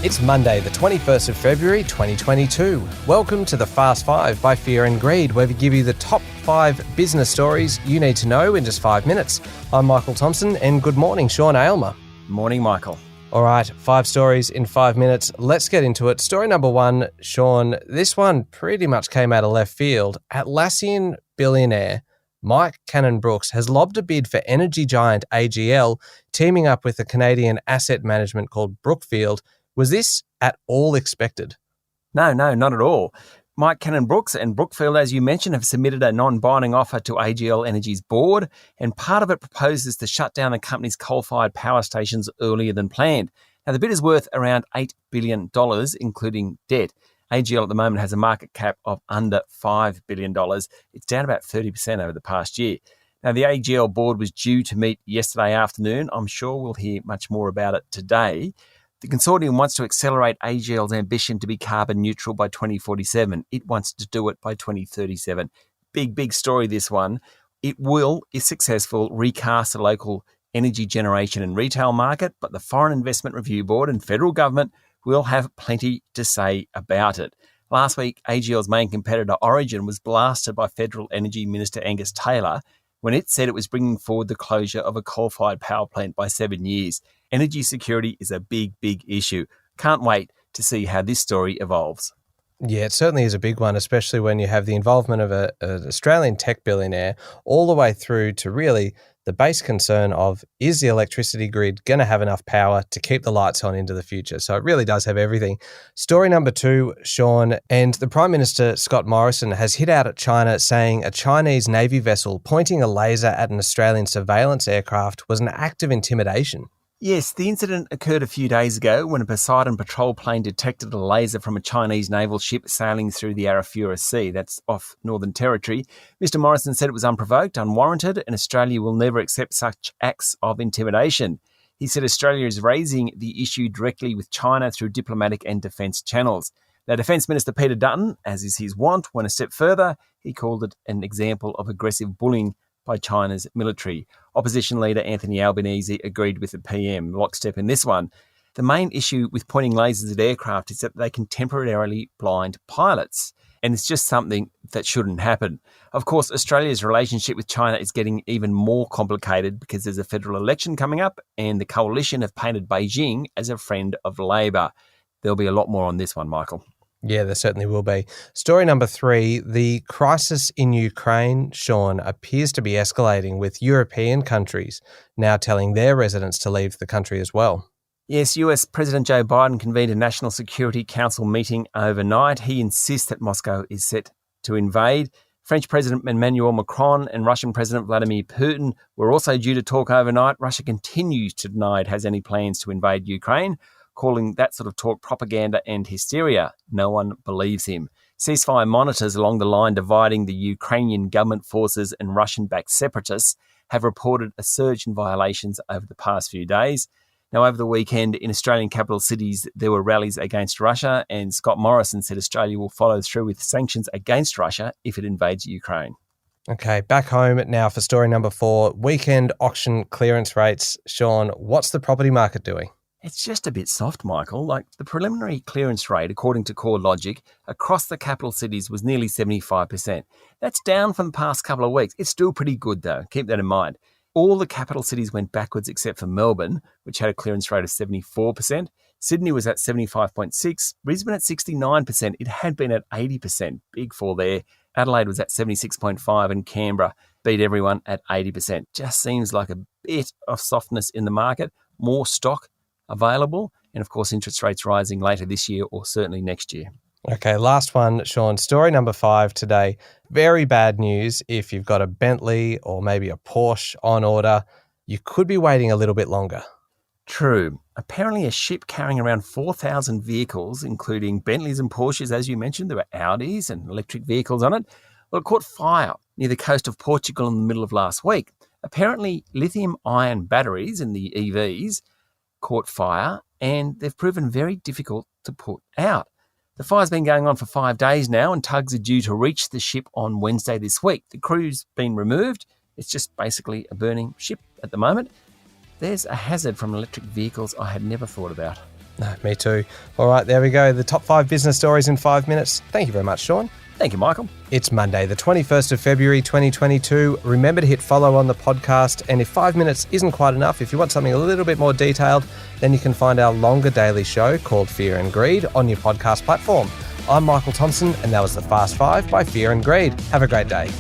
It's Monday, the 21st of February, 2022. Welcome to the Fast Five by Fear and Greed, where we give you the top 5 business stories you need to know in just 5 minutes. I'm Michael Thompson, and good morning, Sean Aylmer. Morning, Michael. All right, 5 stories in 5 minutes. Let's get into it. Story number 1, Sean, this one pretty much came out of left field. Atlassian billionaire Mike Cannon-Brookes has lobbed a bid for energy giant AGL, teaming up with a Canadian asset management called Brookfield. Was this at all expected? No, not at all. Mike Cannon-Brookes and Brookfield, as you mentioned, have submitted a non-binding offer to AGL Energy's board, and part of it proposes to shut down the company's coal-fired power stations earlier than planned. Now, the bid is worth around $8 billion, including debt. AGL at the moment has a market cap of under $5 billion. It's down about 30% over the past year. Now, the AGL board was due to meet yesterday afternoon. I'm sure we'll hear much more about it today. The consortium wants to accelerate AGL's ambition to be carbon neutral by 2047. It wants to do it by 2037. Big story, this one. It will, if successful, recast the local energy generation and retail market, but the Foreign Investment Review Board and federal government will have plenty to say about it. Last week, AGL's main competitor, Origin, was blasted by Federal Energy Minister Angus Taylor when it said it was bringing forward the closure of a coal-fired power plant by 7 years. Energy security is a big issue. Can't wait to see how this story evolves. Yeah, it certainly is a big one, especially when you have the involvement of an Australian tech billionaire all the way through to really the base concern of, is the electricity grid going to have enough power to keep the lights on into the future? So it really does have everything. Story number 2, Sean, and the Prime Minister, Scott Morrison, has hit out at China, saying a Chinese Navy vessel pointing a laser at an Australian surveillance aircraft was an act of intimidation. Yes, the incident occurred a few days ago when a Poseidon patrol plane detected a laser from a Chinese naval ship sailing through the Arafura Sea. That's off Northern Territory. Mr. Morrison said it was unprovoked, unwarranted, and Australia will never accept such acts of intimidation. He said Australia is raising the issue directly with China through diplomatic and defence channels. Now, Defence Minister Peter Dutton, as is his wont, went a step further. He called it an example of aggressive bullying by China's military. Opposition leader Anthony Albanese agreed with the PM, lockstep in this one. The main issue with pointing lasers at aircraft is that they can temporarily blind pilots, and it's just something that shouldn't happen. Of course, Australia's relationship with China is getting even more complicated because there's a federal election coming up, and the coalition have painted Beijing as a friend of Labor. There'll be a lot more on this one, Michael. Yeah, there certainly will be. Story number 3, the crisis in Ukraine, Sean, appears to be escalating, with European countries now telling their residents to leave the country as well. Yes, US President Joe Biden convened a National Security Council meeting overnight. He insists that Moscow is set to invade. French President Emmanuel Macron and Russian President Vladimir Putin were also due to talk overnight. Russia continues to deny it has any plans to invade Ukraine, calling that sort of talk propaganda and hysteria. No one believes him. Ceasefire monitors along the line dividing the Ukrainian government forces and Russian-backed separatists have reported a surge in violations over the past few days. Now, over the weekend in Australian capital cities, there were rallies against Russia, and Scott Morrison said Australia will follow through with sanctions against Russia if it invades Ukraine. Okay, back home now for story number 4, weekend auction clearance rates. Sean, what's the property market doing? It's just a bit soft, Michael. Like, the preliminary clearance rate, according to CoreLogic, across the capital cities was nearly 75%. That's down from the past couple of weeks. It's still pretty good, though. Keep that in mind. All the capital cities went backwards except for Melbourne, which had a clearance rate of 74%. Sydney was at 75.6%. Brisbane at 69%. It had been at 80%. Big fall there. Adelaide was at 76.5%, and Canberra beat everyone at 80%. Just seems like a bit of softness in the market. More stock available, and of course interest rates rising later this year or certainly next year. Okay, last one, Sean. Story number 5 today. Very bad news if you've got a Bentley or maybe a Porsche on order. You could be waiting a little bit longer. True. Apparently a ship carrying around 4,000 vehicles, including Bentleys and Porsches, as you mentioned, there were Audis and electric vehicles on it. Well, it caught fire near the coast of Portugal in the middle of last week. Apparently lithium-ion batteries in the EVs caught fire, and they've proven very difficult to put out. The fire's been going on for 5 days now, and tugs are due to reach the ship on Wednesday this week. The crew's been removed. It's just basically a burning ship at the moment. There's a hazard from electric vehicles I had never thought about. No, me too. All right, there we go. The top 5 business stories in 5 minutes. Thank you very much, Sean. Thank you, Michael. It's Monday, the 21st of February, 2022. Remember to hit follow on the podcast. And if 5 minutes isn't quite enough, if you want something a little bit more detailed, then you can find our longer daily show called Fear and Greed on your podcast platform. I'm Michael Thompson, and that was the Fast 5 by Fear and Greed. Have a great day.